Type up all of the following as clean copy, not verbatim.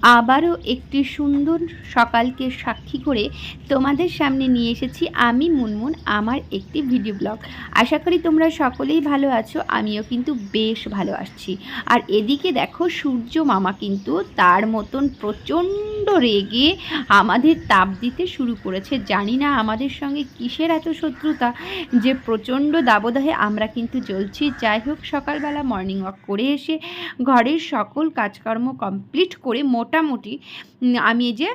আবারও একটি সুন্দর সকালকে সাক্ষী করে তোমাদের সামনে নিয়ে এসেছি আমি মুনমুন আমার একটি ভিডিও ব্লগ। আশা করি তোমরা সকলেই ভালো আছো, আমিও কিন্তু বেশ ভালো আছি। আর এদিকে দেখো সূর্য মামা কিন্তু তার মতন প্রচণ্ড রেগে আমাদের তাপ দিতে শুরু করেছে। জানি না আমাদের সঙ্গে কিসের এত শত্রুতা যে প্রচণ্ড দাবদাহে আমরা কিন্তু জ্বলছি। যাই হোক, সকালবেলা মর্নিং ওয়াক করে এসে ঘরের সকল কাজকর্ম কমপ্লিট করে মোটামুটি আমি এই যে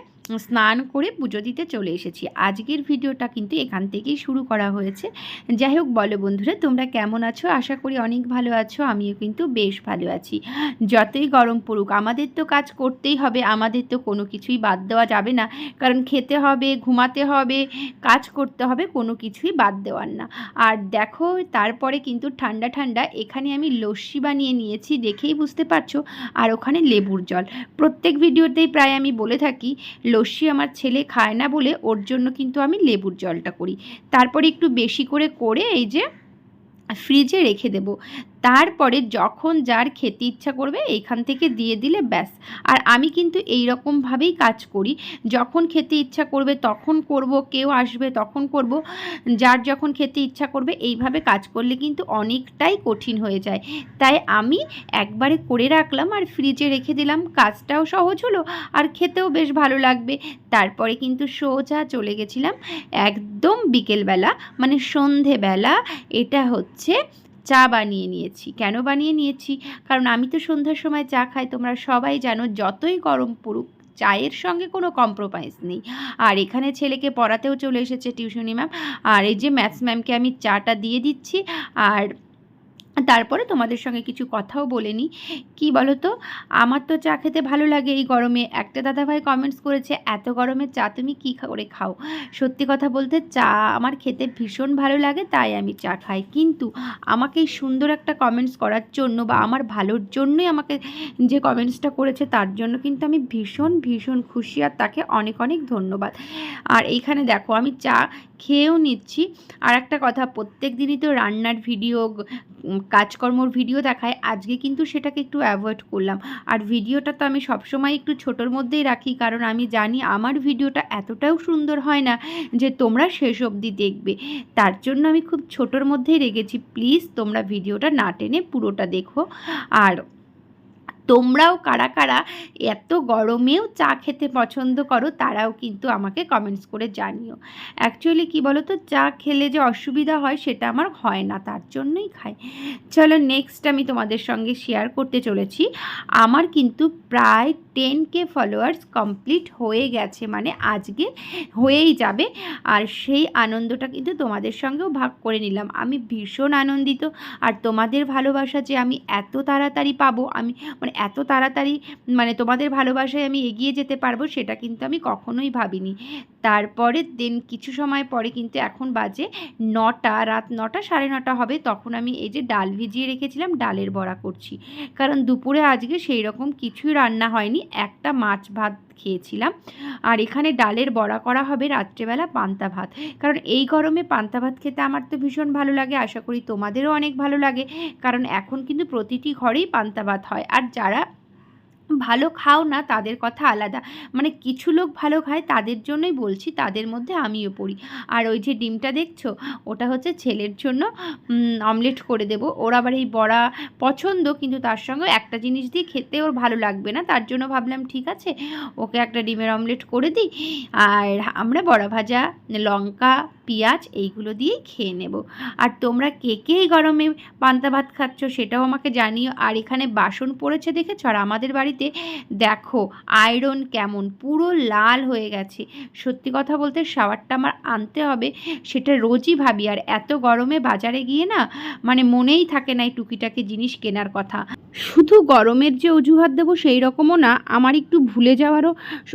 স্নান করে পুজো দিতে চলে এসেছি। আজকের ভিডিওটা কিন্তু এখান থেকেই শুরু করা হয়েছে। যাই হোক, বলো বন্ধুরা, তোমরা কেমন আছো? আশা করি অনেক ভালো আছো, আমিও কিন্তু বেশ ভালো আছি। যতই গরম পড়ুক আমাদের তো কাজ করতেই হবে, আমাদের তো কোনো কিছুই বাদ দেওয়া যাবে না, কারণ খেতে হবে, ঘুমাতে হবে, কাজ করতে হবে, কোনো কিছুই বাদ দেওয়ার না। আর দেখো, তারপরে কিন্তু ঠান্ডা ঠান্ডা এখানে আমি লস্যি বানিয়ে নিয়েছি, দেখেই বুঝতে পারছো। আর ওখানে লেবুর জল। প্রত্যেক ভিডিওতেই প্রায় আমি বলে থাকি লস্যি আমার ছেলে খায় না বলে ওর জন্য কিন্তু আমি লেবুর জলটা করি। তারপরে একটু বেশি করে এই যে ফ্রিজে রেখে দেব। তারপরে যখন যার খেতে ইচ্ছা করবে এইখান থেকে দিয়ে দিলে ব্যাস। আর আমি কিন্তু এই রকমভাবেই কাজ করি, যখন খেতে ইচ্ছা করবে তখন করব, কেউ আসবে তখন করব, যার যখন খেতে ইচ্ছা করবে। এইভাবে কাজ করলে কিন্তু অনেকটাই কঠিন হয়ে যায়, তাই আমি একবারে করে রাখলাম আর ফ্রিজে রেখে দিলাম। কাজটাও সহজ হলো আর খেতেও বেশ ভালো লাগবে। তারপরে কিন্তু সোজা চলে গেছিলাম একদম বিকেলবেলা, মানে সন্ধেবেলা। এটা হচ্ছে চা বানিয়ে নিয়েছি। কেন বানিয়ে নিয়েছি? কারণ আমি তো সন্ধ্যার সময় চা খাই, তোমরা সবাই জানো। যতই গরম পড়ুক চায়ের সঙ্গে কোনো কম্প্রোমাইজ নেই। আর এখানে ছেলেকে পড়াতেও চলে এসেছে টিউশনি ম্যাম, আর এই যে ম্যাথস ম্যামকে আমি চাটা দিয়ে দিচ্ছি। আর তারপরে তোমাদের সঙ্গে কিছু কথাও বলে নিই। কী বলো তো, আমার তো চা খেতে ভালো লাগে এই গরমে। একটা দাদাভাই কমেন্টস করেছে, এত গরমে চা তুমি কী করে খাও? সত্যি কথা বলতে চা আমার খেতে ভীষণ ভালো লাগে, তাই আমি চা খাই। কিন্তু আমাকে এই সুন্দর একটা কমেন্টস করার জন্য বা আমার ভালোর জন্যই আমাকে যে কমেন্টসটা করেছে তার জন্য কিন্তু আমি ভীষণ ভীষণ খুশি, আর তাকে অনেক অনেক ধন্যবাদ। আর এইখানে দেখো আমি চা খেয়েও নিচ্ছি। আর একটা কথা, প্রত্যেক দিনই তো রান্নার ভিডিও, কাজকর্মর ভিডিও দেখায়, আজকে কিন্তু সেটাকে একটু অ্যাভয়েড করলাম। আর ভিডিওটা তো আমি সবসময় একটু ছোটোর মধ্যেই রাখি, কারণ আমি জানি আমার ভিডিওটা এতটাও সুন্দর হয় না যে তোমরা শেষ অবধি দেখবে। তার জন্য আমি খুব ছোটোর মধ্যেই রেখেছি। প্লিজ তোমরা ভিডিওটা না টেনে পুরোটা দেখো। আর তোমরাও কারা কারা এত গরমেও চা খেতে পছন্দ করো তারাও কিন্তু আমাকে কমেন্টস করে জানিও। অ্যাকচুয়ালি কী বলো তো, চা খেলে যে অসুবিধা হয় সেটা আমার হয় না, তার জন্যই খাই। চলো, নেক্সট আমি তোমাদের সঙ্গে শেয়ার করতে চলেছি। আমার কিন্তু প্রায় 10K ফলোয়ার্স কমপ্লিট হয়ে গেছে, মানে আজকে হয়েই যাবে। আর সেই আনন্দটা কিন্তু তোমাদের সঙ্গেও ভাগ করে নিলাম। আমি ভীষণ আনন্দিত। আর তোমাদের ভালোবাসা যে আমি এত তাড়াতাড়ি পাবো, আমি মানে এত তাড়াতাড়ি মানে তোমাদের ভালোবাসায় আমি এগিয়ে যেতে পারবো, সেটা কিন্তু আমি কখনোই ভাবিনি। তারপরের দিন কিছু সময় পরে কিন্তু এখন বাজে 9টা, রাত 9টা 9:30 হবে, তখন আমি এই যে ডাল ভিজিয়ে রেখেছিলাম, ডালের বড়া করছি। কারণ দুপুরে আজকে সেই রকম কিছুই রান্না হয়নি, একটা মাছ ভাত খেয়েছিলাম। আর এখানে ডালের বড়া করা হবে, রাত্রেবেলা পান্তা ভাত। কারণ এই গরমে পান্তা ভাত খেতে আমার তো ভীষণ ভালো লাগে, আশা করি তোমাদেরও অনেক ভালো লাগে। কারণ এখন কিন্তু প্রতিটি ঘরেই পান্তা ভাত হয়। আর যারা ভালো খাও না তাদের কথা আলাদা, মানে কিছু লোক ভালো খায় তাদের জন্যই বলছি, তাদের মধ্যে আমিও পড়ি। আর ওই যে ডিমটা দেখছো, ওটা হচ্ছে ছেলের জন্য অমলেট করে দেব। ওর আবার এই বড়া পছন্দ, কিন্তু তার সঙ্গে একটা জিনিস দিয়ে খেতে ওর ভালো লাগবে না, তার জন্য ভাবলাম ঠিক আছে ওকে একটা ডিমের অমলেট করে দিই। আর আমরা বড়া ভাজা, লঙ্কা, পেঁয়াজ এইগুলো দিয়েই খেয়ে নেব। আর তোমরা কে কে এই গরমে পান্তা ভাত খাচ্ছ সেটাও আমাকে জানিও। আর এখানে বাসন পড়েছে দেখেছো, আর আমাদের বাড়িতে দেখো আয়রন কেমন পুরো লাল হয়ে গেছে। সত্যি কথা বলতে শাওয়ারটা আমার আনতে হবে, সেটা রোজই ভাবি। আর এত গরমে বাজারে গিয়ে না, মানে মনেই থাকে না এই টুকিটাকি জিনিস কেনার কথা। শুধু গরমের যে অজুহাত দেবো সেই রকমও না, আমার একটু ভুলে যাওয়ারও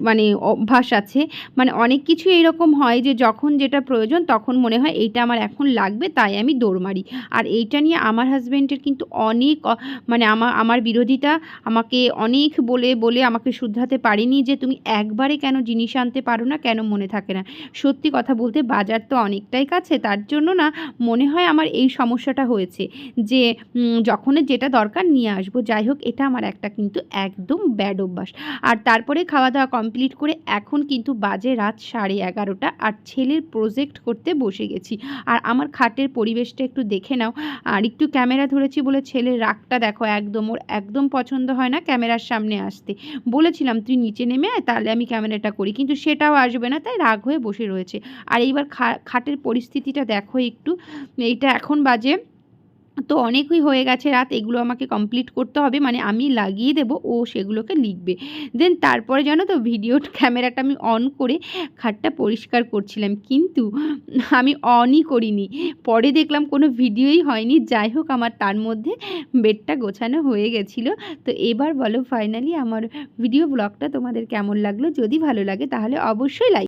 মানে অভ্যাস আছে। মানে অনেক কিছু এইরকম হয় যে যখন যেটা প্রয়োজন তখন মনে হয় এইটা আমার এখন লাগবে, তাই আমি দৌড় মারি। আর এইটা নিয়ে আমার হাজব্যান্ডের কিন্তু অনেক মানে আমার বিরোধিতা, আমাকে অনেক বলে বলে আমাকে শুধরাতে পারিনি যে তুমি একবারে কেন জিনিস আনতে পারো না, কেন মনে থাকে না। সত্যি কথা বলতে বাজার তো অনেকটাই কাছে, তার জন্য না মনে হয় আমার এই সমস্যাটা হয়েছে যে যখনের যেটা দরকার নিয়ে আসবো। যাই হোক, এটা আমার একটা কিন্তু একদম ব্যাড অভ্যাস। আর তারপরে খাওয়া দাওয়া কমপ্লিট করে এখন কিন্তু বাজে রাত 11:30 আর ছেলের প্রজেক্ট করতে বসে গেছি। আর আমার খাটের পরিবেশটা একটু দেখে নাও। আর একটু ক্যামেরা ধরেছি বলে ছেলের রাগটা দেখো, একদম ওর একদম পছন্দ হয় না ক্যামেরার সামনে আসতে। বলেছিলাম তুই নিচে নেমে আয়, তাহলে আমি ক্যামেরাটা করি, কিন্তু সেটাও আসবে না, তাই রাগ হয়ে বসে রয়েছে। আর এইবার খাটের পরিস্থিতিটা দেখো একটু। এইটা এখন বাজে তো অনেকই হয়ে গেছে রাত, এগুলো আমাকে কমপ্লিট করতে হবে, মানে আমি লাগিয়ে দেবো, ও সেগুলোকে লিখবে। দেন তারপরে জানো তো ভিডিও ক্যামেরাটা আমি অন করে খাটটা পরিষ্কার করছিলাম, কিন্তু আমি অনই করিনি। পরে দেখলাম কোনো ভিডিওই হয়নি। যাই হোক, আমার তার মধ্যে বেডটা গোছানো হয়ে গেছিলো। তো এবার বলো ফাইনালি আমার ভিডিও ব্লগটা তোমাদের কেমন লাগলো? যদি ভালো লাগে তাহলে অবশ্যই লাইক